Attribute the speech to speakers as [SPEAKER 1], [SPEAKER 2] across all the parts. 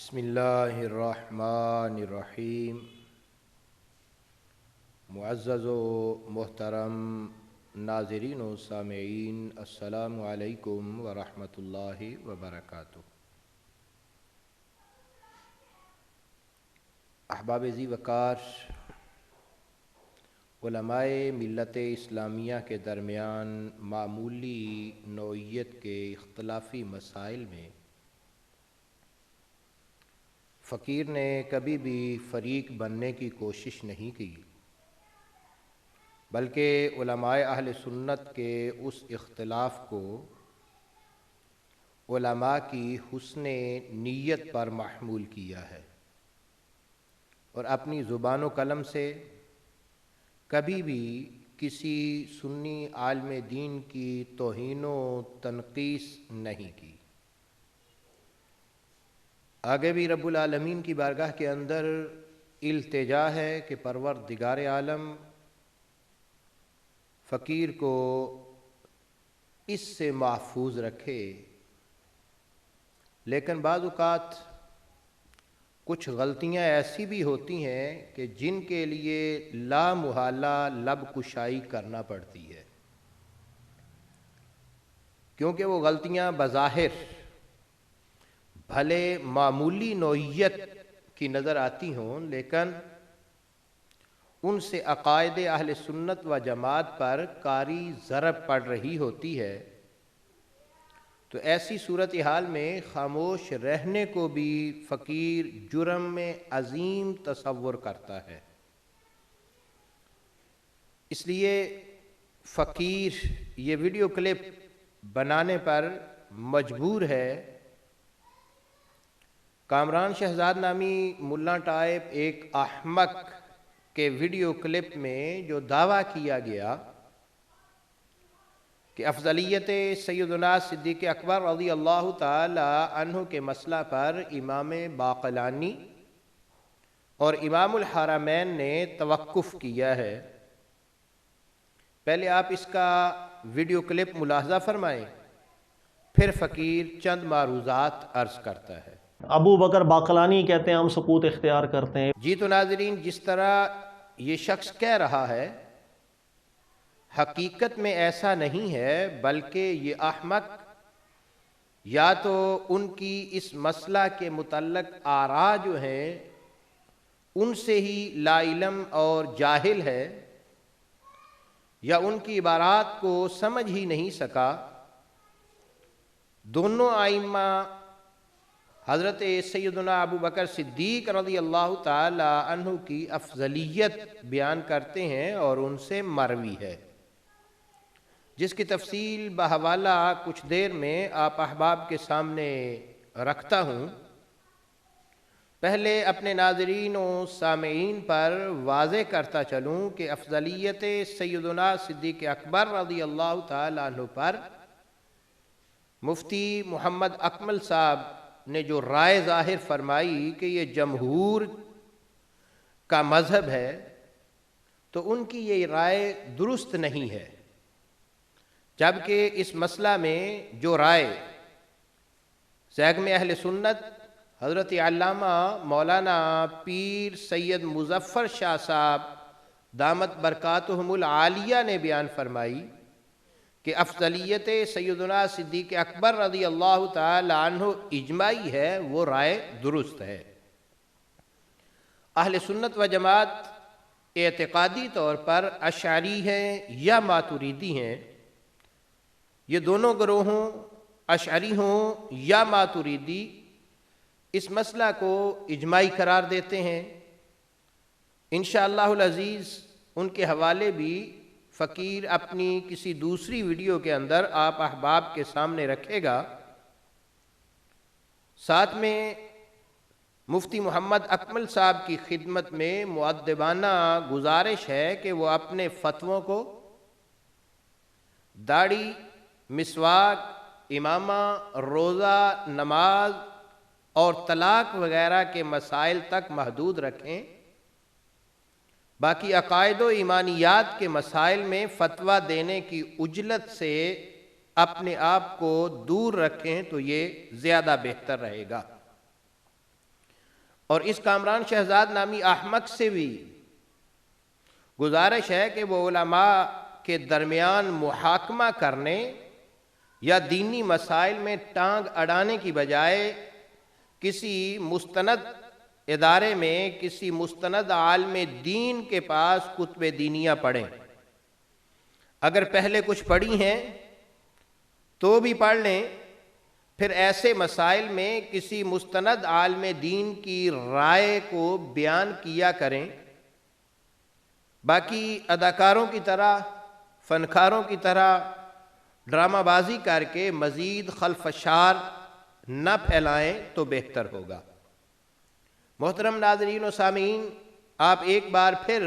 [SPEAKER 1] بسم اللہ الرحمن الرحیم۔ معزز و محترم ناظرین و سامعین، السلام علیکم ورحمۃ اللہ وبرکاتہ۔ احباب ذی وقار، علماء ملت اسلامیہ کے درمیان معمولی نوعیت کے اختلافی مسائل میں فقیر نے کبھی بھی فریق بننے کی کوشش نہیں کی، بلکہ علماء اہل سنت کے اس اختلاف کو علماء کی حسن نیت پر محمول کیا ہے اور اپنی زبان و قلم سے کبھی بھی کسی سنی عالم دین کی توہین و تنقیص نہیں کی۔ آگے بھی رب العالمین کی بارگاہ کے اندر التجا ہے کہ پروردگار عالم فقیر کو اس سے محفوظ رکھے، لیکن بعض اوقات کچھ غلطیاں ایسی بھی ہوتی ہیں کہ جن کے لیے لا محالہ لب کشائی کرنا پڑتی ہے، کیونکہ وہ غلطیاں بظاہر بھلے معمولی نوعیت کی نظر آتی ہوں، لیکن ان سے عقائد اہل سنت و جماعت پر کاری ضرب پڑ رہی ہوتی ہے، تو ایسی صورتحال میں خاموش رہنے کو بھی فقیر جرم میں عظیم تصور کرتا ہے۔ اس لیے فقیر یہ ویڈیو کلپ بنانے پر مجبور ہے۔ کامران شہزاد نامی ملا ٹائپ ایک احمق کے ویڈیو کلپ میں جو دعویٰ کیا گیا کہ افضلیت سیدنا صدیق اکبر رضی اللہ تعالی عنہ کے مسئلہ پر امام باقلانی اور امام الحرمین نے توقف کیا ہے، پہلے آپ اس کا ویڈیو کلپ ملاحظہ فرمائیں، پھر فقیر چند معروضات عرض کرتا ہے۔
[SPEAKER 2] ابو بکر باقلانی کہتے ہیں ہم سکوت اختیار کرتے ہیں۔
[SPEAKER 1] جی تو ناظرین، جس طرح یہ شخص کہہ رہا ہے حقیقت میں ایسا نہیں ہے، بلکہ یہ احمق یا تو ان کی اس مسئلہ کے متعلق آراء جو ہیں ان سے ہی لا علم اور جاہل ہے، یا ان کی عبارات کو سمجھ ہی نہیں سکا۔ دونوں ائمہ حضرت سیدنا ابو بکر صدیق رضی اللہ تعالی عنہ کی افضلیت بیان کرتے ہیں اور ان سے مروی ہے، جس کی تفصیل بحوالہ کچھ دیر میں آپ احباب کے سامنے رکھتا ہوں۔ پہلے اپنے ناظرین و سامعین پر واضح کرتا چلوں کہ افضلیت سیدنا صدیق اکبر رضی اللہ تعالی عنہ پر مفتی محمد اکمل صاحب نے جو رائے ظاہر فرمائی کہ یہ جمہور کا مذہب ہے، تو ان کی یہ رائے درست نہیں ہے، جبکہ اس مسئلہ میں جو رائے زعیم اہل سنت حضرت علامہ مولانا پیر سید مظفر شاہ صاحب دامت برکاتہم العالیہ نے بیان فرمائی کہ افضلیت سیدنا صدیق اکبر رضی اللہ تعالی عنہ اجماعی ہے، وہ رائے درست ہے۔ اہل سنت و جماعت اعتقادی طور پر اشعری ہیں یا ماتریدی ہیں، یہ دونوں گروہوں اشعری ہوں یا ماتریدی اس مسئلہ کو اجماعی قرار دیتے ہیں۔ انشاءاللہ العزیز ان کے حوالے بھی فقیر اپنی کسی دوسری ویڈیو کے اندر آپ احباب کے سامنے رکھے گا۔ ساتھ میں مفتی محمد اکمل صاحب کی خدمت میں مؤدبانہ گزارش ہے کہ وہ اپنے فتووں کو داڑھی، مسواک، امامہ، روزہ، نماز اور طلاق وغیرہ کے مسائل تک محدود رکھیں، باقی عقائد و ایمانیات کے مسائل میں فتویٰ دینے کی عجلت سے اپنے آپ کو دور رکھیں تو یہ زیادہ بہتر رہے گا۔ اور اس کامران شہزاد نامی احمق سے بھی گزارش ہے کہ وہ علماء کے درمیان محاکمہ کرنے یا دینی مسائل میں ٹانگ اڑانے کی بجائے کسی مستند ادارے میں کسی مستند عالم دین کے پاس کتب دینیہ پڑھیں. اگر پہلے کچھ پڑھی ہیں تو بھی پڑھ لیں، پھر ایسے مسائل میں کسی مستند عالم دین کی رائے کو بیان کیا کریں. باقی اداکاروں کی طرح، فنکاروں کی طرح ڈرامہ بازی کر کے مزید خلفشار نہ پھیلائیں تو بہتر ہوگا. محترم ناظرین و سامعین، آپ ایک بار پھر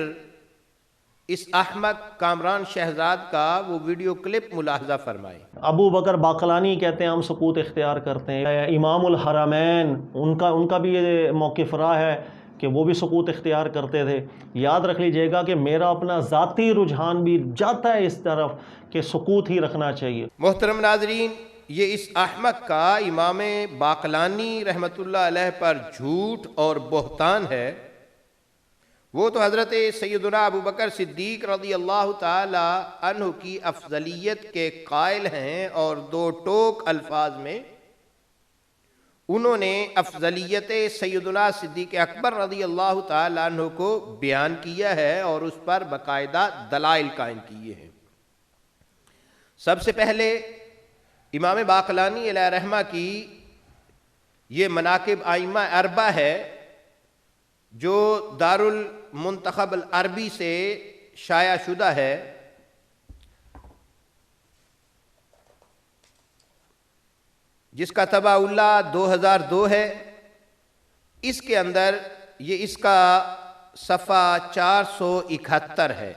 [SPEAKER 1] اس احمق کامران شہزاد کا وہ ویڈیو کلپ ملاحظہ فرمائیں.
[SPEAKER 2] ابو بکر باقلانی کہتے ہیں ہم سکوت اختیار کرتے ہیں. امام الحرمین ان کا بھی یہ موقف رہا ہے کہ وہ بھی سکوت اختیار کرتے تھے. یاد رکھ لیجئے گا کہ میرا اپنا ذاتی رجحان بھی جاتا ہے اس طرف کہ سکوت ہی رکھنا چاہیے.
[SPEAKER 1] محترم ناظرین، یہ اس احمق کا امام باقلانی رحمۃ اللہ علیہ پر جھوٹ اور بہتان ہے. وہ تو حضرت سیدنا ابو بکر صدیق رضی اللہ تعالی عنہ کی افضلیت کے قائل ہیں، اور دو ٹوک الفاظ میں انہوں نے افضلیت سیدنا صدیق اکبر رضی اللہ تعالی عنہ کو بیان کیا ہے اور اس پر باقاعدہ دلائل قائم کیے ہیں. سب سے پہلے امام باقلانی علیہ رحمہ کی یہ مناقب ائمہ اربعہ ہے جو دار المنتخب العربی سے شائع شدہ ہے. جس کا طبع اللہ 2002 ہے. اس کے اندر یہ اس کا صفحہ 471 ہے.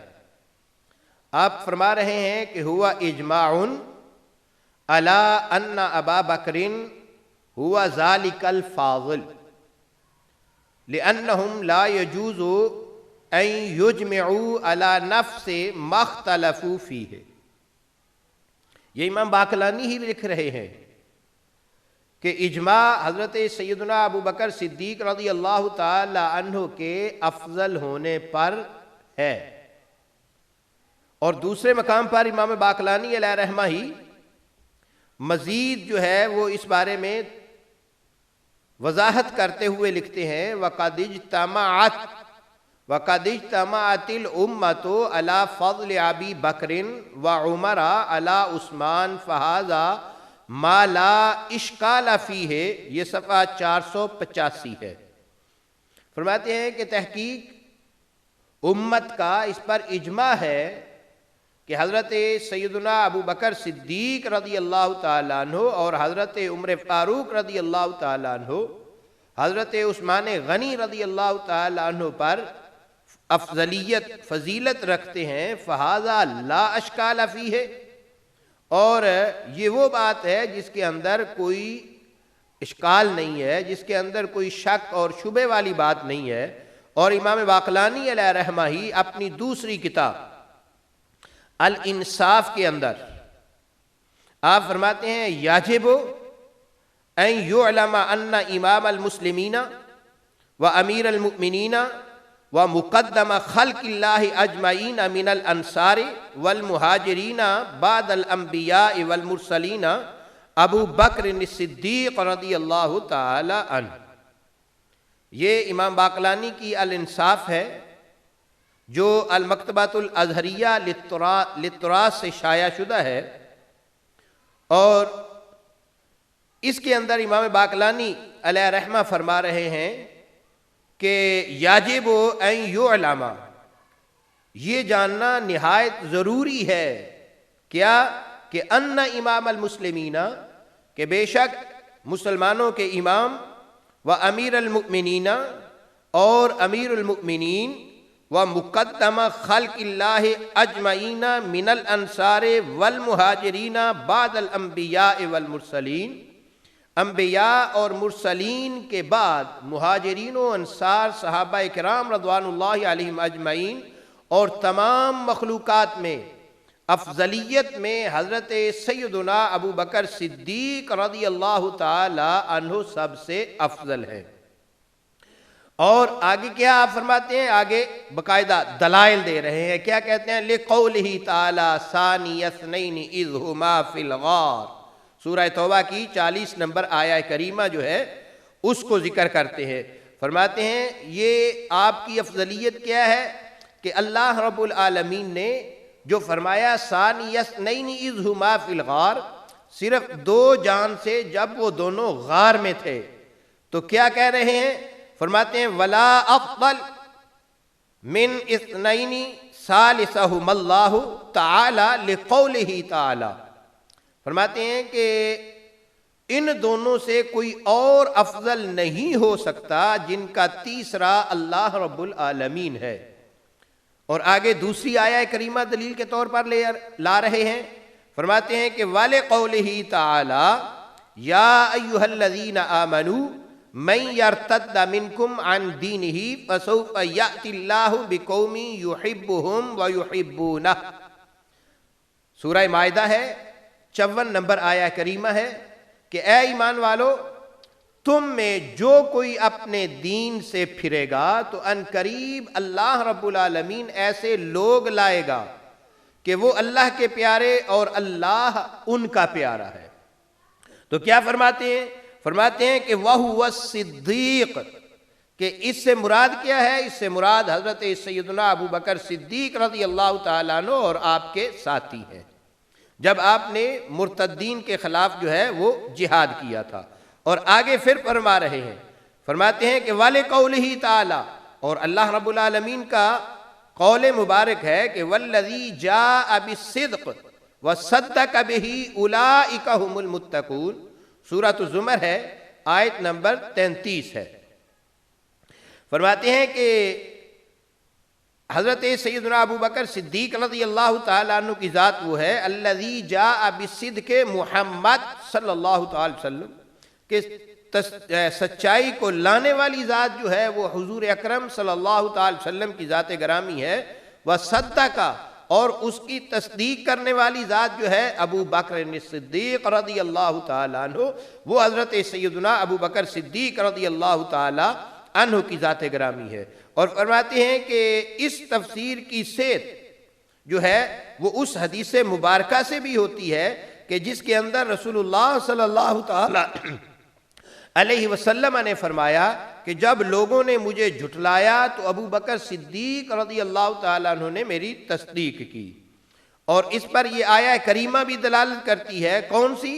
[SPEAKER 1] آپ فرما رہے ہیں کہ ہوا اجماع علی ان ابا بکر ہوا ذالک الفاضل لأنهم لا يجوز ان يجمعوا على نفس ما اختلفوا فيه. یہ امام باقلانی ہی لکھ رہے ہیں کہ اجماع حضرت سیدنا ابو بکر صدیق رضی اللہ تعالی عنہ کے افضل ہونے پر ہے. اور دوسرے مقام پر امام باقلانی علیہ رحمہ ہی مزید جو ہے وہ اس بارے میں وضاحت کرتے ہوئے لکھتے ہیں وَقَدْ اجْتَمَعَتِ الْأُمَّةُ عَلَى فَضْلِ أَبِي بَكْرٍ وَعُمَرَ عَلَى عثمان فَهَذَا مَا لَا إِشْكَالَ فِيهِ. یہ صفحہ 485 ہے. فرماتے ہیں کہ تحقیق امت کا اس پر اجماع ہے کہ حضرت سیدنا ابو بکر صدیق رضی اللہ تعالیٰ عنہ اور حضرت عمر فاروق رضی اللہ تعالیٰ عنہ حضرت عثمان غنی رضی اللہ تعالیٰ عنہ پر افضلیت فضیلت رکھتے ہیں. فَهَذَا لَا أَشْكَالَ فِيهِ. اور یہ وہ بات ہے جس کے اندر کوئی اشکال نہیں ہے، جس کے اندر کوئی شک اور شبہ والی بات نہیں ہے. اور امام باقلانی علیہ رحمہ ہی اپنی دوسری کتاب الانصاف کے اندر آپ فرماتے ہیں یاجب ان یعلم ان امام المسلمین و امیر المؤمنین و مقدم خلق اللہ اجمعین من الانصار والمہاجرین بعد الانبیاء والمرسلین ابو بکر الصدیق رضی اللہ تعالی عنہ. یہ امام باقلانی کی الانصاف ہے جو المکتبۃ الازہریہ للتراث سے شائع شدہ ہے. اور اس کے اندر امام باقلانی علیہ رحمہ فرما رہے ہیں کہ یاجب ان یعلم، یہ جاننا نہایت ضروری ہے کیا کہ ان امام المسلمین، کہ بے شک مسلمانوں کے امام، و امیر المؤمنین اور امیر المؤمنین، و مقدم خلق اللہ اجمعین من الانصار والمہاجرین بعد الانبیاء والمرسلین، انبیاء اور مرسلین کے بعد مہاجرین و انصار صحابہ کرام رضوان اللہ علیہم اجمعین اور تمام مخلوقات میں افضلیت میں حضرت سیدنا ابو بکر صدیق رضی اللہ تعالی عنہ سب سے افضل ہے. اور آگے کیا آپ فرماتے ہیں؟ آگے باقاعدہ دلائل دے رہے ہیں. کیا کہتے ہیں؟ لِقَوْلِهِ تَعَالَى ثَانِيَ اثْنَيْنِ إِذْ هُمَا فِي الْغَارِ. سورہ توبہ کی 40 نمبر آیہ کریمہ جو ہے اس کو ذکر کرتے ہیں. فرماتے ہیں یہ آپ کی افضلیت کیا ہے کہ اللہ رب العالمین نے جو فرمایا ثَانِيَ اثْنَيْنِ إِذْ هُمَا فِي الْغَارِ، صرف دو جان سے جب وہ دونوں غار میں تھے. تو کیا کہہ رہے ہیں؟ فرماتے ہیں وَلَا أَفْضَلْ مِنْ اثْنَيْنِ ثَالِثَهُمَا اللَّهُ تَعَالَى لِقَوْلِهِ تَعَالَى. فرماتے ہیں کہ ان دونوں سے کوئی اور افضل نہیں ہو سکتا جن کا تیسرا اللہ رب العالمین ہے. اور آگے دوسری آیہ کریمہ دلیل کے طور پر لا رہے ہیں. فرماتے ہیں کہ وَلِقَوْلِهِ تَعَالَى يَا أَيُّهَا الَّذِينَ آمَنُوا مَن يَرْتَدَّ مِنْكُمْ عَنْ دِينِهِ فَسَوْفَ يَأْتِ اللَّهُ بِقَوْمٍ يُحِبُّهُمْ وَيُحِبُّونَهُ. سورہ مائدہ ہے، 54 نمبر آیہ کریمہ ہے کہ اے ایمان والو، تم میں جو کوئی اپنے دین سے پھرے گا تو ان قریب اللہ رب العالمین ایسے لوگ لائے گا کہ وہ اللہ کے پیارے اور اللہ ان کا پیارا ہے. تو کیا فرماتے ہیں؟ فرماتے ہیں کہ وَهُوَ الصِّدِّيقُ، کہ اس سے مراد کیا ہے؟ اس سے مراد حضرت سیدنا ابو بکر صدیق رضی اللہ تعالیٰ عنہ اور آپ کے ساتھی ہیں، جب آپ نے مرتدین کے خلاف جو ہے وہ جہاد کیا تھا. اور آگے پھر فرما رہے ہیں، فرماتے ہیں کہ وَلِقَوْلِهِ تَعَالَى، اور اللہ رب العالمین کا قول مبارک ہے کہ وَالَّذِي جَاءَ بِالصِّدْقِ وَصَدَّقَ بِهِ أُولَئِكَ هُمُ الْمُتَّقُونَ. سورۃ الزمر ہے، آیت نمبر 33 ہے. فرماتے ہیں کہ حضرت سیدنا ابو بکر صدیق رضی اللہ تعالیٰ عنہ کی ذات وہ ہے الذی جاء بالصدق محمد صلی اللہ تعالی وسلم، کہ سچائی کو لانے والی ذات جو ہے وہ حضور اکرم صلی اللہ تعالی وسلم کی ذات گرامی ہے. وصدق، اور اس کی تصدیق کرنے والی ذات جو ہے ابو بکر صدیق رضی اللہ تعالیٰ عنہ، وہ حضرت سیدنا ابو بکر صدیق رضی اللہ تعالیٰ عنہ کی ذات گرامی ہے. اور فرماتے ہیں کہ اس تفسیر کی صحت جو ہے وہ اس حدیث مبارکہ سے بھی ہوتی ہے کہ جس کے اندر رسول اللہ صلی اللہ تعالیٰ علیہ وسلم نے فرمایا کہ جب لوگوں نے مجھے جھٹلایا تو ابو بکر صدیق رضی اللہ تعالیٰ عنہ نے میری تصدیق کی. اور اس پر یہ آیہ کریمہ بھی دلالت کرتی ہے. کون سی؟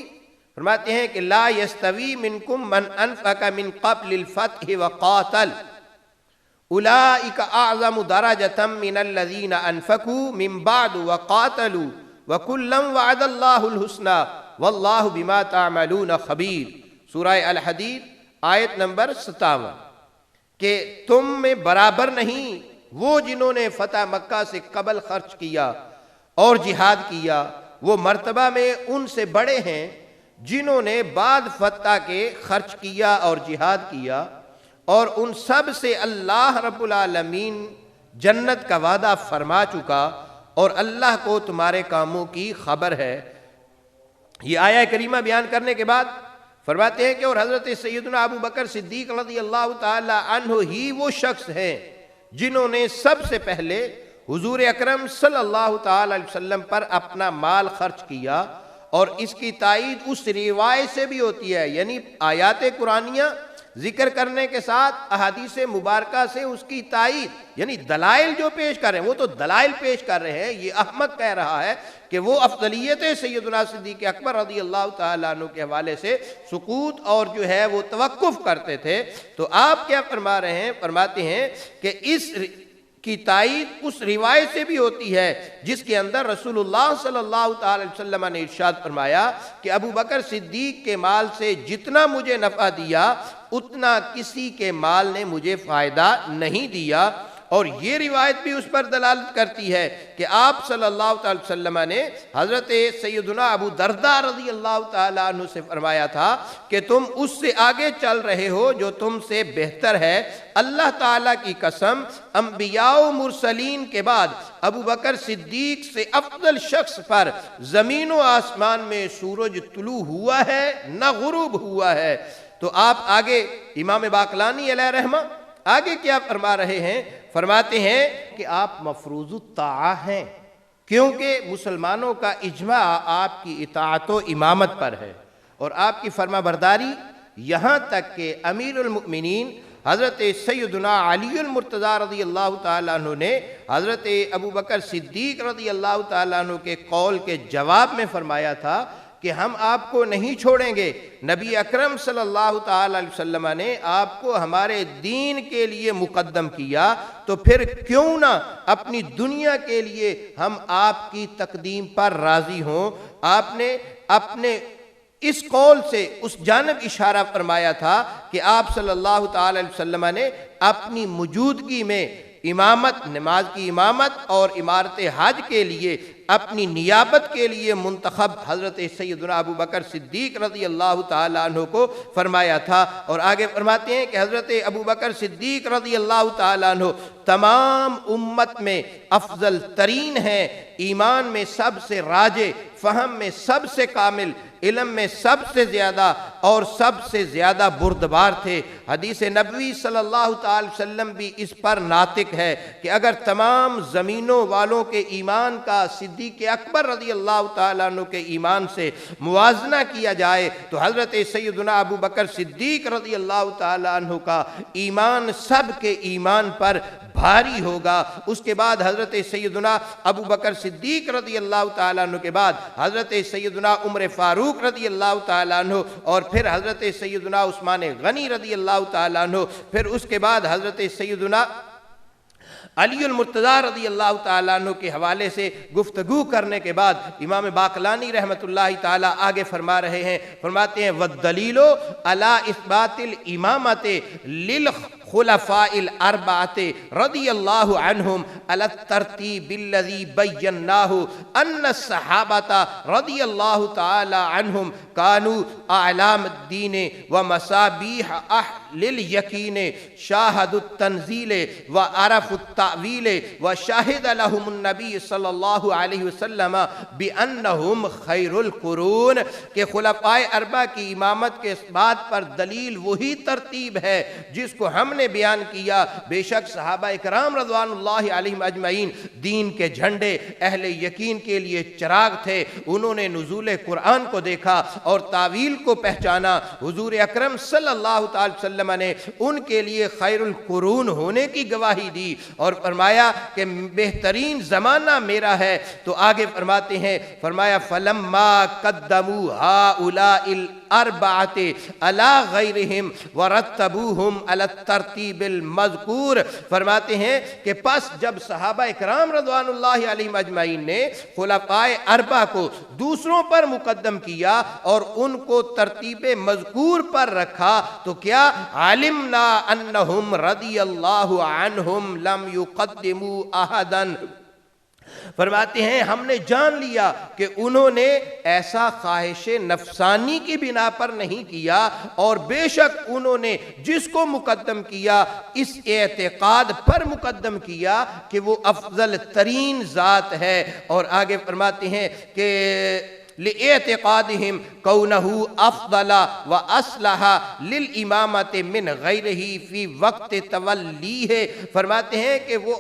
[SPEAKER 1] فرماتے ہیں کہ لا یستوی منکم من انفق من قبل الفتح وقاتل اولئک اعظم درجۃ من الذین انفقوا من بعد وقاتلوا وکلا وعد اللہ الحسنی واللہ بما تعملون خبیر. سورہ الحدید آیت نمبر 57، کہ تم میں برابر نہیں وہ جنہوں نے فتح مکہ سے قبل خرچ کیا اور جہاد کیا، وہ مرتبہ میں ان سے بڑے ہیں جنہوں نے بعد فتح کے خرچ کیا اور جہاد کیا، اور ان سب سے اللہ رب العالمین جنت کا وعدہ فرما چکا اور اللہ کو تمہارے کاموں کی خبر ہے. یہ آیہ کریمہ بیان کرنے کے بعد فرماتے ہیں کہ اور حضرت سیدنا ابو بکر صدیق رضی اللہ تعالی عنہ ہی وہ شخص ہیں جنہوں نے سب سے پہلے حضور اکرم صلی اللہ تعالی علیہ وسلم پر اپنا مال خرچ کیا. اور اس کی تائید اس روایت سے بھی ہوتی ہے، یعنی آیات قرآنیہ ذکر کرنے کے ساتھ احادیث مبارکہ سے اس کی تائید، یعنی دلائل جو پیش کر رہے ہیں وہ تو دلائل پیش کر رہے ہیں. یہ احمد کہہ رہا ہے کہ وہ افضلیت سیدنا صدیق اکبر رضی اللہ تعالیٰ عنہ کے حوالے سے سکوت اور جو ہے وہ توقف کرتے تھے. تو آپ کیا فرما رہے ہیں؟ فرماتے ہیں کہ اس کی تائید اس روایت سے بھی ہوتی ہے جس کے اندر رسول اللہ صلی اللہ تعالی وسلم نے ارشاد فرمایا کہ ابو بکر صدیق کے مال سے جتنا مجھے نفع دیا اتنا کسی کے مال نے مجھے فائدہ نہیں دیا. اور یہ روایت بھی اس پر دلالت کرتی ہے کہ آپ صلی اللہ تعالی وسلم نے حضرت سیدنا ابو درداء رضی اللہ تعالیٰ عنہ سے فرمایا تھا کہ تم اس سے آگے چل رہے ہو جو تم سے بہتر ہے. اللہ تعالیٰ کی قسم، انبیاء و مرسلین کے بعد ابو بکر صدیق سے افضل شخص پر زمین و آسمان میں سورج طلوع ہوا ہے نہ غروب ہوا ہے. تو آپ آگے امام باقلانی علیہ رحمہ آگے کیا فرما رہے ہیں؟ فرماتے ہیں کہ آپ مفروض الطاعہ ہیں، کیونکہ مسلمانوں کا اجماع آپ کی اطاعت و امامت پر ہے اور آپ کی فرما برداری، یہاں تک کہ امیر المؤمنین حضرت سیدنا علی المرتضیٰ رضی اللہ تعالیٰ عنہ نے حضرت ابو بکر صدیق رضی اللہ تعالیٰ عنہ کے قول کے جواب میں فرمایا تھا کہ ہم آپ کو نہیں چھوڑیں گے۔ نبی اکرم صلی اللہ تعالیٰ علیہ وسلم نے آپ کو ہمارے دین کے لیے مقدم کیا، تو پھر کیوں نہ اپنی دنیا کے لیے ہم آپ کی تقدیم پر راضی ہوں۔ آپ نے اپنے اس قول سے اس جانب اشارہ فرمایا تھا کہ آپ صلی اللہ تعالی علیہ وسلم نے اپنی موجودگی میں امامت، نماز کی امامت اور امارت حج کے لیے اپنی نیابت کے لیے منتخب حضرت سیدنا ابو بکر صدیق رضی اللہ تعالیٰ عنہ کو فرمایا تھا۔ اور آگے فرماتے ہیں کہ حضرت ابو بکر صدیق رضی اللہ تعالیٰ عنہ تمام امت میں افضل ترین ہیں، ایمان میں سب سے راجح، فہم میں سب سے کامل، علم میں سب سے زیادہ اور سب سے زیادہ بردبار تھے۔ حدیث نبوی صلی اللہ تعالی وسلم بھی اس پر ناطق ہے کہ اگر تمام زمینوں والوں کے ایمان کا صدیق اکبر رضی اللہ تعالیٰ عنہ کے ایمان سے موازنہ کیا جائے تو حضرت سیدنا ابو بکر صدیق رضی اللہ تعالیٰ عنہ کا ایمان سب کے ایمان پر بھاری ہوگا۔ اس کے بعد حضرت سیدنا ابو بکر صدیق رضی اللہ تعالیٰ عنہ کے بعد حضرت سیدنا عمر فاروق رضی اللہ تعالیٰ عنہ، اور پھر حضرت سیدنا عثمان غنی رضی اللہ تعالیٰ عنہ، پھر اس کے بعد حضرت سیدنا علی المرتضیٰ رضی اللہ تعالیٰ عنہ کے حوالے سے گفتگو کرنے کے بعد امام باقلانی رحمۃ اللہ تعالیٰ آگے فرما رہے ہیں، فرماتے ہیں وَالدَّلِيلُ عَلَىٰ إِثْبَاتِ الْإِمَامَةِ لِلْخُلَفَاءِ الْأَرْبَعَةِ رضی اللہ عنہم علی الترتیب الذی بیناہ ان الصحابة رضی اللہ تعالیٰ عنہم کانوا اعلام الدین ومصابیح اہل الیقین شاہدوا التنزیل وعرفوا التأویل وشاہد لهم النبی صلی اللہ علیہ وسلم بأنہم خیر القرون، کہ خلفائے اربعہ کی امامت کے اس بات پر دلیل وہی ترتیب ہے جس کو ہم نے بیان کیا۔ بے شک صحابہ اکرام رضوان اللہ علیہم اجمعین دین کے جھنڈے، اہل یقین کے لیے چراغ تھے۔ انہوں نے نزول قرآن کو دیکھا اور تعویل کو پہچانا۔ حضور اکرم صلی اللہ تعالی وسلم نے ان کے لیے خیر القرون ہونے کی گواہی دی اور فرمایا کہ بہترین زمانہ میرا ہے۔ تو آگے فرماتے ہیں، فرمایا فَلَمَّا قَدَّمُوا هَؤُلَاءِ الْأَرْبَعَةِ عَلَىٰ غَيْرِهِمْ وَرَتَّبُوهُمْ عَلَى الترتیب المذکور، فرماتے ہیں کہ پس جب صحابہ اکرام رضوان اللہ علیہم اجمعین نے خلفائے اربعہ کو دوسروں پر مقدم کیا اور ان کو ترتیب مذکور پر رکھا تو کیا علمنا انہم رضی اللہ عنہم لم یقدموا احدا، فرماتے ہیں ہم نے جان لیا کہ انہوں نے ایسا خواہش نفسانی کی بنا پر نہیں کیا، اور بے شک انہوں نے جس کو مقدم کیا اس اعتقاد پر مقدم کیا کہ وہ افضل ترین ذات ہے۔ اور آگے فرماتے ہیں کہ لِاعْتِقَادِهِمْ كَوْنَهُ أَفْضَلَ وَأَصْلَحَ لِلْإِمَامَةِ مِنْ غَيْرِهِ فِي وقت تَوَلِّيهِ، فرماتے ہیں کہ وہ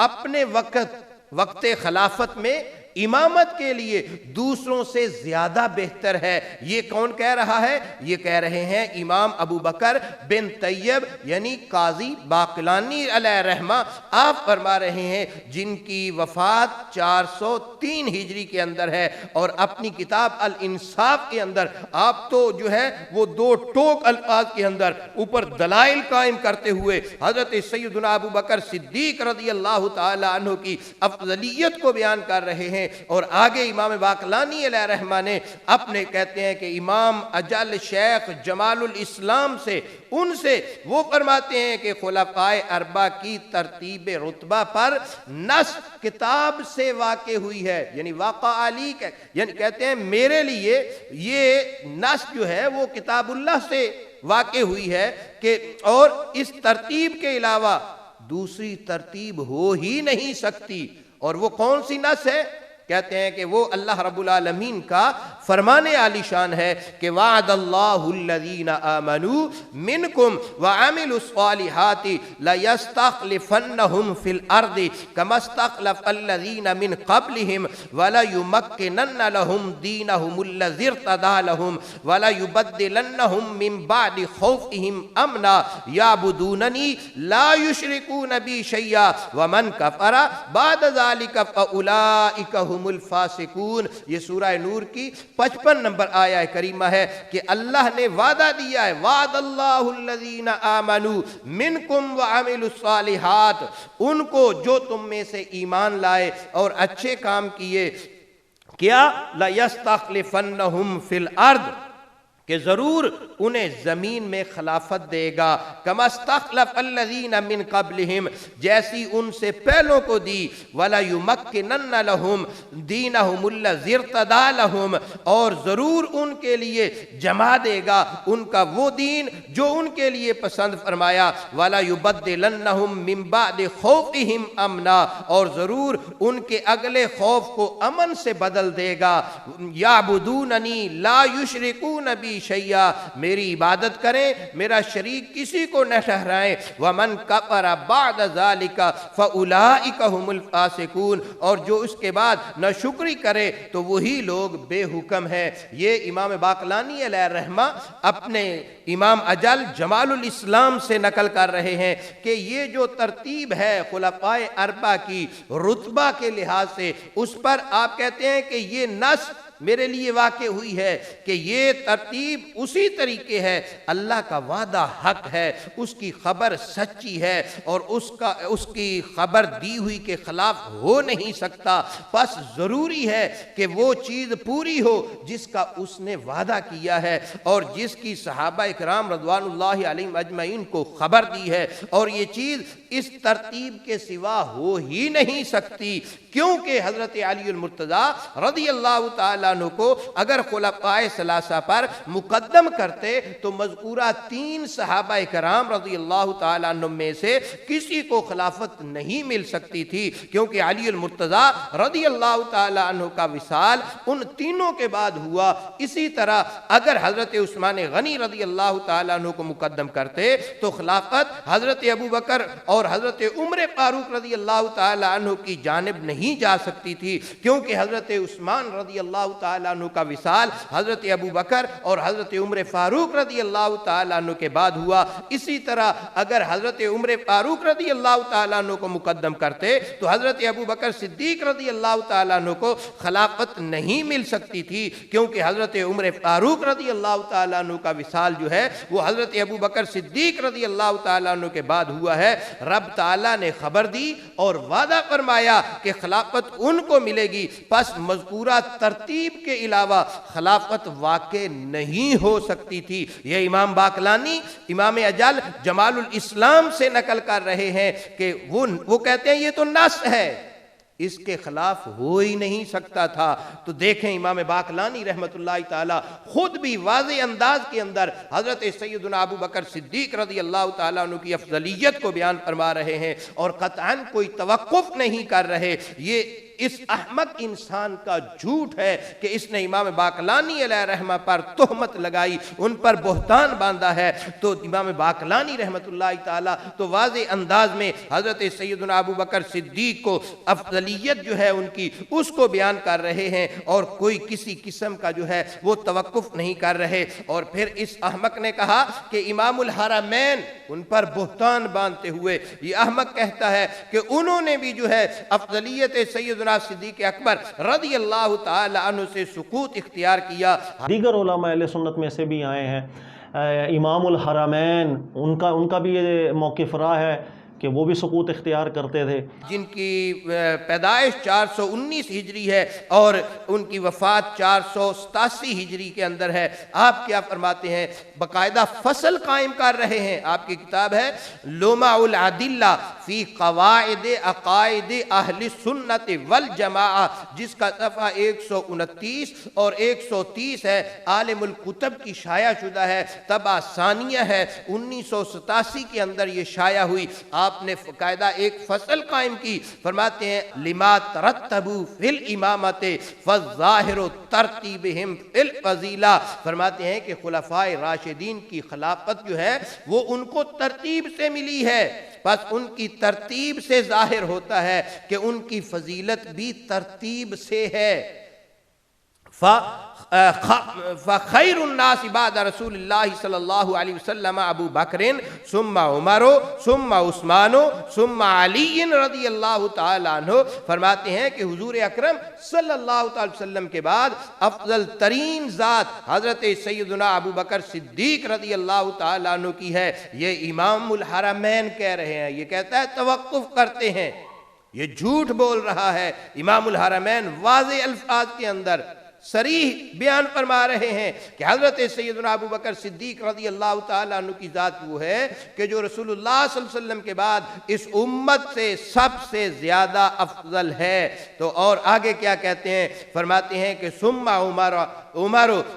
[SPEAKER 1] اپنے وقت خلافت میں امامت کے لیے دوسروں سے زیادہ بہتر ہے۔ یہ کون کہہ رہا ہے؟ یہ کہہ رہے ہیں امام ابو بکر بن طیب یعنی قاضی باقلانی علیہ رحمہ۔ آپ فرما رہے ہیں جن کی وفات 403 ہجری کے اندر ہے، اور اپنی کتاب الانصاف کے اندر آپ تو جو ہے وہ دو ٹوک الفاظ کے اندر اوپر دلائل قائم کرتے ہوئے حضرت سیدنا ابو بکر صدیق رضی اللہ تعالی عنہ کی افضلیت کو بیان کر رہے ہیں۔ اور آگے امام باقلانی علیہ رحمہ نے اپنے کہتے ہیں کہ امام اجل شیخ جمال الاسلام سے ان سے وہ فرماتے ہیں کہ خلفائے اربعہ کی ترتیب رتبہ پر نص کتاب سے واقع ہوئی ہے، یعنی واقع علی، یعنی کہتے ہیں میرے لیے یہ نص جو ہے وہ کتاب اللہ سے واقع ہوئی ہے کہ اور اس ترتیب کے علاوہ دوسری ترتیب ہو ہی نہیں سکتی۔ اور وہ کون سی نص ہے؟ کہتے ہیں کہ وہ اللہ رب العالمین کا فرمان عالی شان ہے کہ وعد اللہ الذین آمنوا منکم وعملوا الصالحات لیستخلفنہم فی الارض کما استخلف الذین من قبلہم ولیمکنن لہم دینہم الذی ارتضی لہم ولیبدلنہم من بعد خوفہم امنا یعبدوننی لا یشرکون بی شیئا ومن کفر بعد ذالک فاولئک هم الفاسقون۔ یہ سورہ نور کی 55 نمبر آیہ کریمہ ہے کہ اللہ نے وعدہ دیا ہے، وعد اللہ الذین آمنوا منکم وعملوا الصالحات، ان کو جو تم میں سے ایمان لائے اور اچھے کام کیے، کیا لَيَسْتَخْلِفَنَّهُمْ فِي الْأَرْضِ، کہ ضرور انہیں زمین میں خلافت دے گا، کما استخلف الذین من قبلہم، جیسی ان سے پہلوں کو دی، وَلَيُمَكِّنَنَّ لَهُمْ دِينَهُمُ الَّذِي ارْتَضَىٰ لَهُمْ، اور ضرور ان کے لیے جما دے گا ان کا وہ دین جو ان کے لیے پسند فرمایا، وَلَيُبَدِّلَنَّهُمْ مِن بَعْدِ خَوْفِهِمْ أَمْنًا، اور ضرور ان کے اگلے خوف کو امن سے بدل دے گا، یعبدوننی لا یشرکون بی شیئا، میری عبادت کریں، میرا شریک کسی کو نہ ٹھہرائیں، ومن کفر بعد ذالک فاولئک هم الفاسقون، اور جو اس کے بعد ناشکری کرے تو وہی لوگ بے حکم ہیں۔ یہ امام باقلانی علیہ الرحمہ اپنے امام اجل جمال الاسلام سے نقل کر رہے ہیں کہ یہ جو ترتیب ہے خلفائے اربعہ کی رتبہ کے لحاظ سے، اس پر آپ کہتے ہیں کہ یہ نص میرے لیے واقع ہوئی ہے کہ یہ ترتیب اسی طریقے ہے، اللہ کا وعدہ حق ہے، اس کی خبر سچی ہے، اور اس کی خبر دی ہوئی کے خلاف ہو نہیں سکتا، پس ضروری ہے کہ وہ چیز پوری ہو جس کا اس نے وعدہ کیا ہے اور جس کی صحابہ اکرام رضوان اللہ علیہم اجمعین کو خبر دی ہے، اور یہ چیز اس ترتیب کے سوا ہو ہی نہیں سکتی، کیونکہ حضرت علی المرتضیٰ رضی اللہ تعالیٰ عنہ کو اگر خلفائے ثلاثہ پر مقدم کرتے تو مذکورہ 3 صحابہ کرام رضی اللہ تعالیٰ عنہ میں سے کسی کو خلافت نہیں مل سکتی تھی، کیونکہ علی المرتضیٰ رضی اللہ تعالیٰ عنہ کا وصال ان تینوں کے بعد ہوا۔ اسی طرح اگر حضرت عثمان غنی رضی اللہ تعالیٰ عنہ کو مقدم کرتے تو خلافت حضرت ابو بکر اور حضرت عمر فاروق رضی اللہ تعالیٰ عنہ کی جانب نہیں جا سکتی تھی، کیونکہ حضرت عثمان رضی اللہ تعالیٰ عنہ کا وصال حضرت ابو بکر اور حضرت عمر فاروق رضی اللہ تعالیٰ عنہ کے بعد ہوا۔ اسی طرح اگر حضرت عمر فاروق رضی اللہ تعالیٰ عنہ کو مقدم کرتے تو حضرت ابو بکر صدیق رضی اللہ تعالیٰ عنہ کو خلافت نہیں مل سکتی تھی، کیونکہ حضرت عمر فاروق رضی اللہ تعالیٰ عنہ کا وصال جو ہے وہ حضرت ابو بکر صدیق رضی اللہ تعالیٰ عنہ کے بعد ہوا ہے۔ رب تعالیٰ نے خبر دی اور وعدہ فرمایا کہ خلافت ان کو ملے گی، پس مذکورہ ترتیب کے علاوہ خلافت واقع نہیں ہو سکتی تھی۔ یہ امام باقلانی امام اجل جمال الاسلام سے نقل کر رہے ہیں کہ وہ کہتے ہیں یہ تو نص ہے، اس کے خلاف ہو ہی نہیں سکتا تھا۔ تو دیکھیں امام باقلانی رحمت اللہ تعالی خود بھی واضح انداز کے اندر حضرت سیدنا ابو بکر صدیق رضی اللہ تعالیٰ عنہ کی افضلیت کو بیان فرما رہے ہیں اور قطعاً کوئی توقف نہیں کر رہے۔ یہ اس احمق انسان کا جھوٹ ہے کہ اس نے امام باقلانی علیہ رحمہ پر تہمت لگائی، ان پر بہتان باندھا ہے۔ تو امام باقلانی رحمت اللہ تعالی تو واضح انداز میں حضرت سیدنا ابو بکر صدیق کو افضلیت جو ہے ان کی اس کو بیان کر رہے ہیں، اور کوئی کسی قسم کا جو ہے وہ توقف نہیں کر رہے۔ اور پھر اس احمق نے کہا کہ امام الحرمین ان پر بہتان باندھتے ہوئے یہ احمق کہتا ہے کہ انہوں نے بھی جو ہے افضلیت سیدنا صدیق اکبر رضی اللہ تعالی عنہ سے سکوت اختیار کیا۔
[SPEAKER 2] دیگر علماء اہل سنت میں سے بھی آئے ہیں، امام الحرمین ان کا بھی یہ موقف رہا ہے کہ وہ بھی سکوت اختیار کرتے تھے،
[SPEAKER 1] جن کی پیدائش 419 ہجری ہے اور ان کی وفات 487 ہجری کے اندر ہے۔ آپ کیا فرماتے ہیں؟ باقاعدہ فصل قائم کر رہے ہیں، آپ کی کتاب ہے لمع العدلہ فی قواعد عقائد اہل سنت والجماعہ، جس کا صفحہ 129 اور 130 ہے، عالم الکتب کی شائع شدہ ہے، طبع ثانیہ ہے، 1987 کے اندر یہ شائع ہوئی۔ آپ نے قاعدہ ایک فصل قائم کی، فرماتے ہیں لما ترتبوا فی الامامت فالظاہر ترتیبہم فی الفضیلہ، فرماتے ہیں کہ خلفائے راشدین کی خلافت جو ہے وہ ان کو ترتیب سے ملی ہے، بس ان کی ترتیب سے ظاہر ہوتا ہے کہ ان کی فضیلت بھی ترتیب سے ہے۔ فخیر الناس بعد رسول اللہ صلی اللہ علیہ وسلم ابو بکر ثم عمر ثم عثمان ثم علی رضی اللہ تعالی عنہ، فرماتے ہیں کہ حضور اکرم صلی اللہ تعالی وسلم کے بعد افضل ترین ذات حضرت سیدنا ابو بکر صدیق رضی اللہ تعالی عنہ کی ہے۔ یہ امام الحرمین کہہ رہے ہیں، یہ کہتا ہے توقف کرتے ہیں، یہ جھوٹ بول رہا ہے۔ امام الحرمین واضح الفاظ کے اندر صریح بیان فرما رہے ہیں کہ حضرت سیدنا ابو بکر صدیق رضی اللہ تعالیٰ عنہ کی ذات وہ ہے کہ جو رسول اللہ صلی اللہ علیہ وسلم کے بعد اس امت سے سب سے زیادہ افضل ہے۔ تو اور آگے کیا کہتے ہیں، فرماتے ہیں کہ ثم عمر،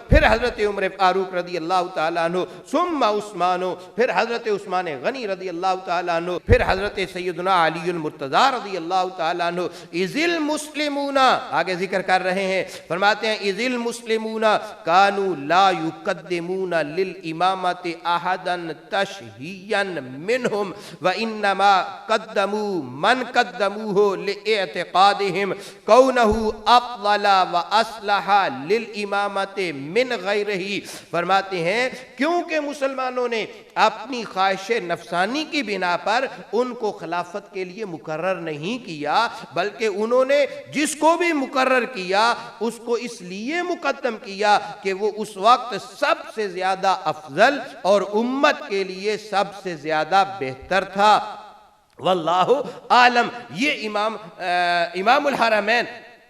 [SPEAKER 1] پھر حضرت عمر فاروق رضی اللہ تعالیٰ عنہ، ثم عثمان، پھر حضرت عثمان غنی رضی اللہ تعالیٰ عنہ، پھر حضرت سیدنا علی المرتضی رضی اللہ تعالیٰ عنہ۔ اذ المسلمون، آگے ذکر کر رہے ہیں، فرماتے ہیں اذ المسلمون كانوا لا يقدمون للامامت احدا تشہیا منهم وانما قدموا من قدموه لاعتقادهم كونه افضل واصلح للامامت من غیرہ۔ فرماتے ہیں کیونکہ مسلمانوں نے اپنی خواہش نفسانی کی بنا پر ان کو خلافت کے لیے مقرر نہیں کیا، بلکہ انہوں نے جس کو بھی مقرر کیا اس کو اس لیے مقدم کیا کہ وہ اس وقت سب سے زیادہ افضل اور امت کے لیے سب سے زیادہ بہتر تھا۔ واللہ عالم، یہ امام الحرمین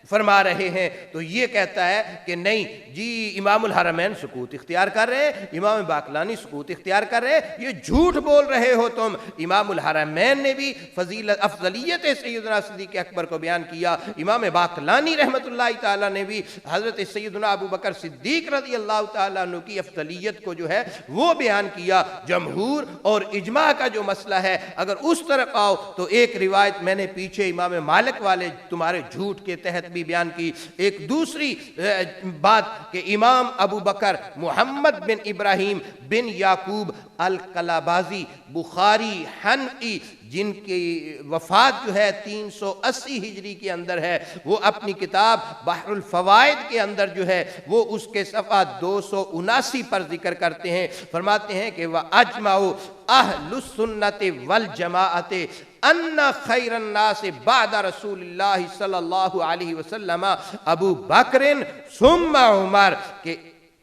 [SPEAKER 1] فرما رہے ہیں۔ تو یہ کہتا ہے کہ نہیں جی امام الحرمین سکوت اختیار کر رہے ہیں، امام باقلانی سکوت اختیار کر رہے ہیں، یہ جھوٹ بول رہے ہو تم۔ امام الحرمین نے بھی فضیلت افضلیت سیدنا صدیق اکبر کو بیان کیا، امام باقلانی رحمۃ اللہ تعالیٰ نے بھی حضرت سیدنا ابو بکر صدیق رضی اللہ تعالیٰ عنہ کی افضلیت کو جو ہے وہ بیان کیا۔ جمہور اور اجماع کا جو مسئلہ ہے اگر اس طرف آؤ تو ایک روایت میں نے پیچھے امام مالک والے تمہارے جھوٹ کے تحت بھی بیان کی، ایک دوسری بات کہ امام ابو بکر محمد بن ابراہیم بن یعقوب القلابازی بخاری حنفی، جن کی وفات جو ہے 380 ہجری کے اندر ہے، وہ اپنی کتاب بحر الفوائد کے اندر جو ہے وہ اس کے صفحہ 279 پر ذکر کرتے ہیں، فرماتے ہیں کہ وَأَجْمَعُ أَهْلُ السُّنَّةِ وَالْجَمَاعَةِ ان خیر الناس بعد رسول اللہ صلی اللہ علیہ وسلم ابو بکر ثم عمر، کہ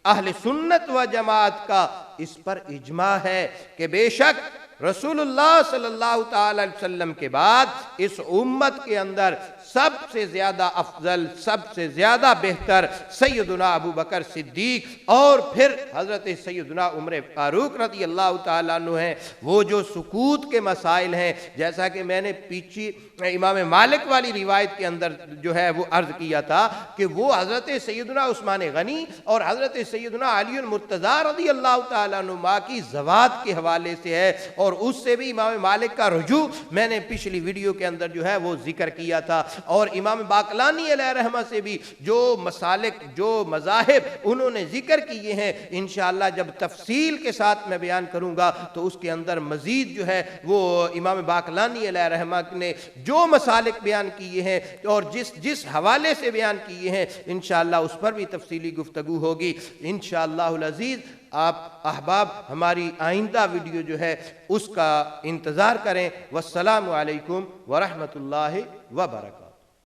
[SPEAKER 1] اہل سنت و جماعت کا اس پر اجماع ہے کہ بے شک رسول اللہ صلی اللہ تعالی علیہ وسلم کے بعد اس امت کے اندر سب سے زیادہ افضل، سب سے زیادہ بہتر سیدنا ابو بکر صدیق اور پھر حضرت سیدنا عمر فاروق رضی اللہ تعالیٰ عنہ ہیں۔ وہ جو سکوت کے مسائل ہیں، جیسا کہ میں نے پیچھے امام مالک والی روایت کے اندر جو ہے وہ عرض کیا تھا کہ وہ حضرت سیدنا عثمان غنی اور حضرت سیدنا علی المرتضی رضی اللہ تعالیٰ عنہ کی زوات کے حوالے سے ہے، اور اس سے بھی امام مالک کا رجوع میں نے پچھلی ویڈیو کے اندر جو ہے وہ ذکر کیا تھا، اور امام باقلانی علیہ رحمہ سے بھی جو مسالک، جو مذاہب انہوں نے ذکر کیے ہیں، انشاءاللہ جب تفصیل کے ساتھ میں بیان کروں گا تو اس کے اندر مزید جو ہے وہ امام باقلانی علیہ رحمہ نے جو مسالک بیان کیے ہیں اور جس حوالے سے بیان کیے ہیں انشاءاللہ اس پر بھی تفصیلی گفتگو ہوگی انشاءاللہ العزیز۔ آپ احباب ہماری آئندہ ویڈیو جو ہے اس کا انتظار کریں۔ والسلام علیکم ورحمۃ اللہ وبرکاتہ۔